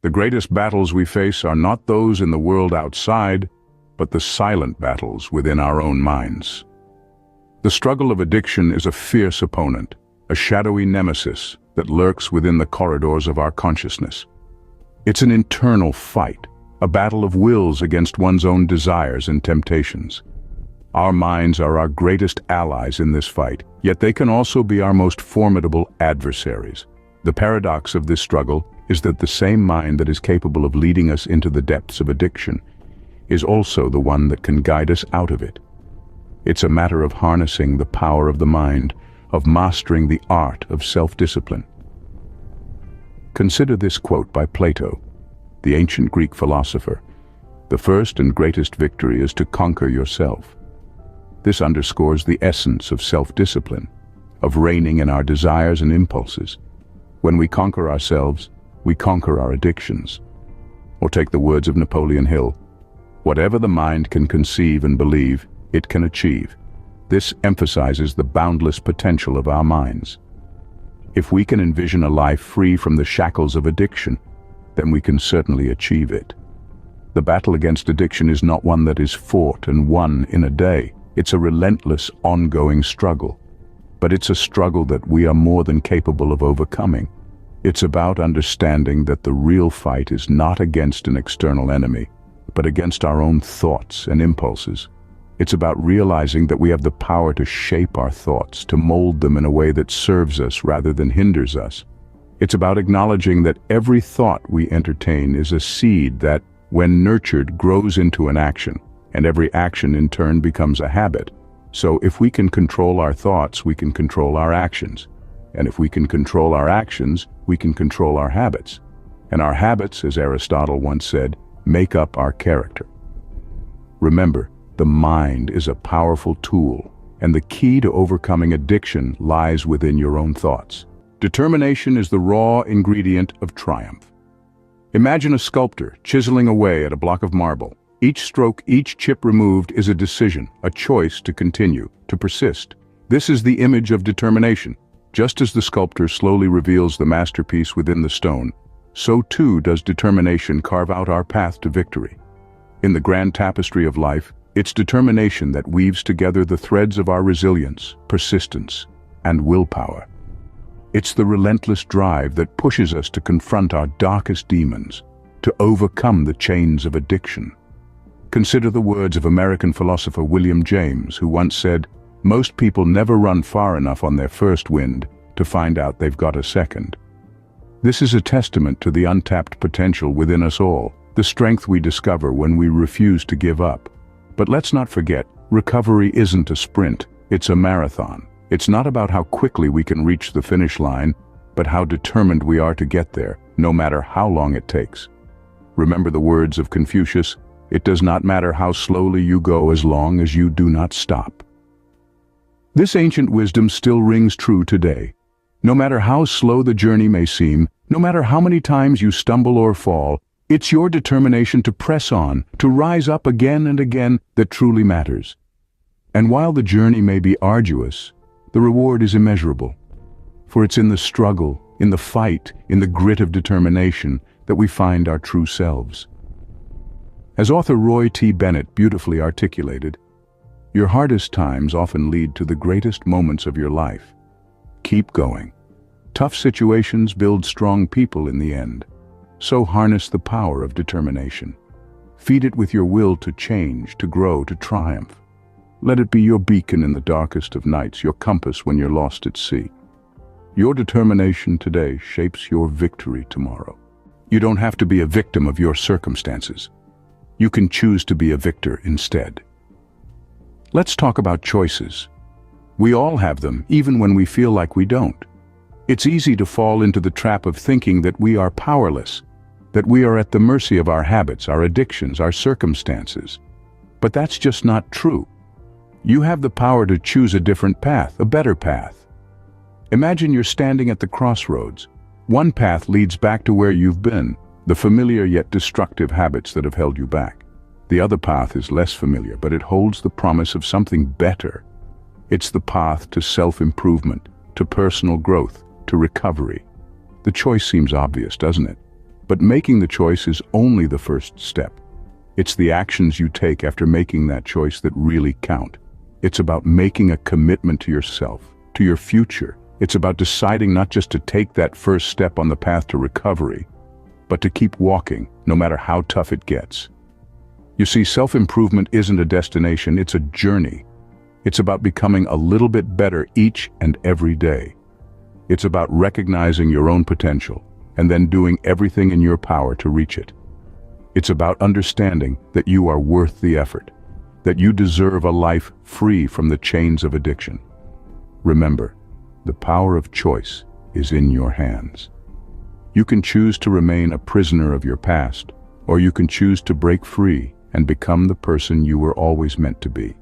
The greatest battles we face are not those in the world outside, but the silent battles within our own minds. The struggle of addiction is a fierce opponent, a shadowy nemesis that lurks within the corridors of our consciousness. It's an internal fight, a battle of wills against one's own desires and temptations. Our minds are our greatest allies in this fight, yet they can also be our most formidable adversaries. The paradox of this struggle is that the same mind that is capable of leading us into the depths of addiction is also the one that can guide us out of it. It's a matter of harnessing the power of the mind, of mastering the art of self-discipline. Consider this quote by Plato, the ancient Greek philosopher. "The first and greatest victory is to conquer yourself." This underscores the essence of self-discipline, of reigning in our desires and impulses. When we conquer ourselves, we conquer our addictions. Or take the words of Napoleon Hill, "Whatever the mind can conceive and believe, it can achieve." This emphasizes the boundless potential of our minds. If we can envision a life free from the shackles of addiction, then we can certainly achieve it. The battle against addiction is not one that is fought and won in a day. It's a relentless, ongoing struggle. But it's a struggle that we are more than capable of overcoming. It's about understanding that the real fight is not against an external enemy, but against our own thoughts and impulses. It's about realizing that we have the power to shape our thoughts, to mold them in a way that serves us rather than hinders us. It's about acknowledging that every thought we entertain is a seed that, when nurtured, grows into an action, and every action in turn becomes a habit. So if we can control our thoughts, we can control our actions. And if we can control our actions, we can control our habits. And our habits, as Aristotle once said, make up our character. Remember, the mind is a powerful tool, and the key to overcoming addiction lies within your own thoughts. Determination is the raw ingredient of triumph. Imagine a sculptor chiseling away at a block of marble. Each stroke, each chip removed is a decision, a choice to continue, to persist. This is the image of determination. Just as the sculptor slowly reveals the masterpiece within the stone, so too does determination carve out our path to victory. In the grand tapestry of life, it's determination that weaves together the threads of our resilience, persistence, and willpower. It's the relentless drive that pushes us to confront our darkest demons, to overcome the chains of addiction. Consider the words of American philosopher William James, who once said, "Most people never run far enough on their first wind to find out they've got a second." This is a testament to the untapped potential within us all, the strength we discover when we refuse to give up. But let's not forget, recovery isn't a sprint, it's a marathon. It's not about how quickly we can reach the finish line, but how determined we are to get there, no matter how long it takes. Remember the words of Confucius, "It does not matter how slowly you go as long as you do not stop." This ancient wisdom still rings true today. No matter how slow the journey may seem, no matter how many times you stumble or fall, it's your determination to press on, to rise up again and again, that truly matters. And while the journey may be arduous, the reward is immeasurable. For it's in the struggle, in the fight, in the grit of determination that we find our true selves. As author Roy T. Bennett beautifully articulated, your hardest times often lead to the greatest moments of your life. Keep going. Tough situations build strong people in the end. So harness the power of determination. Feed it with your will to change, to grow, to triumph. Let it be your beacon in the darkest of nights, your compass when you're lost at sea. Your determination today shapes your victory tomorrow. You don't have to be a victim of your circumstances. You can choose to be a victor instead. Let's talk about choices. We all have them, even when we feel like we don't. It's easy to fall into the trap of thinking that we are powerless, that we are at the mercy of our habits, our addictions, our circumstances. But that's just not true. You have the power to choose a different path, a better path. Imagine you're standing at the crossroads. One path leads back to where you've been, the familiar yet destructive habits that have held you back. The other path is less familiar, but it holds the promise of something better. It's the path to self-improvement, to personal growth, to recovery. The choice seems obvious, doesn't it? But making the choice is only the first step. It's the actions you take after making that choice that really count. It's about making a commitment to yourself, to your future. It's about deciding not just to take that first step on the path to recovery, but to keep walking, no matter how tough it gets. You see, self-improvement isn't a destination, it's a journey. It's about becoming a little bit better each and every day. It's about recognizing your own potential and then doing everything in your power to reach it. It's about understanding that you are worth the effort, that you deserve a life free from the chains of addiction. Remember, the power of choice is in your hands. You can choose to remain a prisoner of your past, or you can choose to break free and become the person you were always meant to be.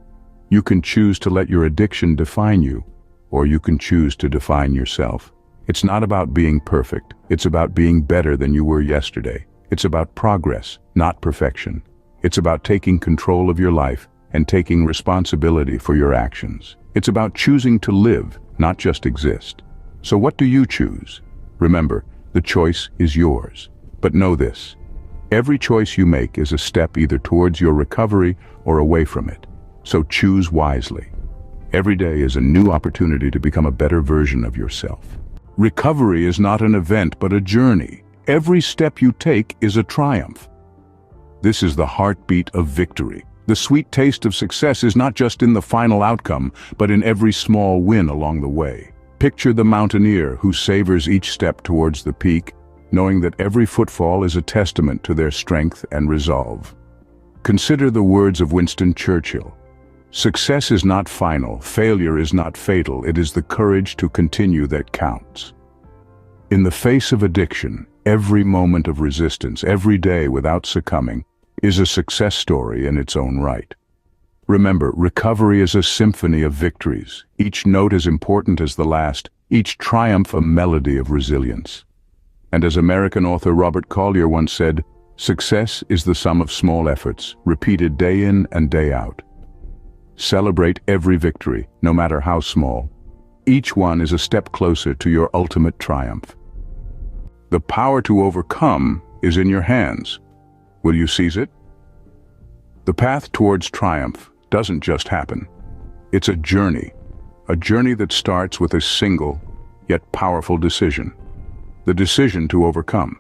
You can choose to let your addiction define you, or you can choose to define yourself. It's not about being perfect, it's about being better than you were yesterday. It's about progress, not perfection. It's about taking control of your life and taking responsibility for your actions. It's about choosing to live, not just exist. So what do you choose? Remember, the choice is yours. But know this: every choice you make is a step either towards your recovery or away from it. So choose wisely. Every day is a new opportunity to become a better version of yourself. Recovery is not an event, but a journey. Every step you take is a triumph. This is the heartbeat of victory. The sweet taste of success is not just in the final outcome, but in every small win along the way. Picture the mountaineer who savors each step towards the peak, knowing that every footfall is a testament to their strength and resolve. Consider the words of Winston Churchill. Success is not final, failure is not fatal, it is the courage to continue that counts. In the face of addiction, every moment of resistance, every day without succumbing, is a success story in its own right. Remember, recovery is a symphony of victories, each note as important as the last, each triumph a melody of resilience. And as American author Robert Collier once said, success is the sum of small efforts, repeated day in and day out. Celebrate every victory, no matter how small. Each one is a step closer to your ultimate triumph. The power to overcome is in your hands. Will you seize it? The path towards triumph doesn't just happen. It's a journey that starts with a single, yet powerful decision. The decision to overcome.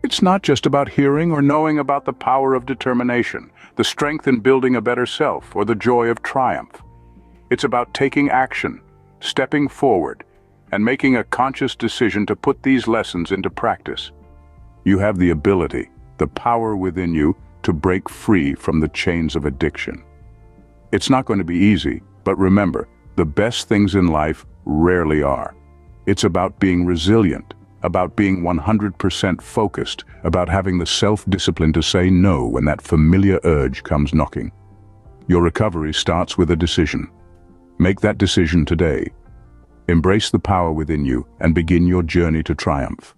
It's not just about hearing or knowing about the power of determination, the strength in building a better self, or the joy of triumph. It's about taking action, stepping forward, and making a conscious decision to put these lessons into practice. You have the ability, the power within you, to break free from the chains of addiction. It's not going to be easy, but remember, the best things in life rarely are. It's about being resilient, about being 100% focused, about having the self-discipline to say no when that familiar urge comes knocking. Your recovery starts with a decision. Make that decision today. Embrace the power within you and begin your journey to triumph.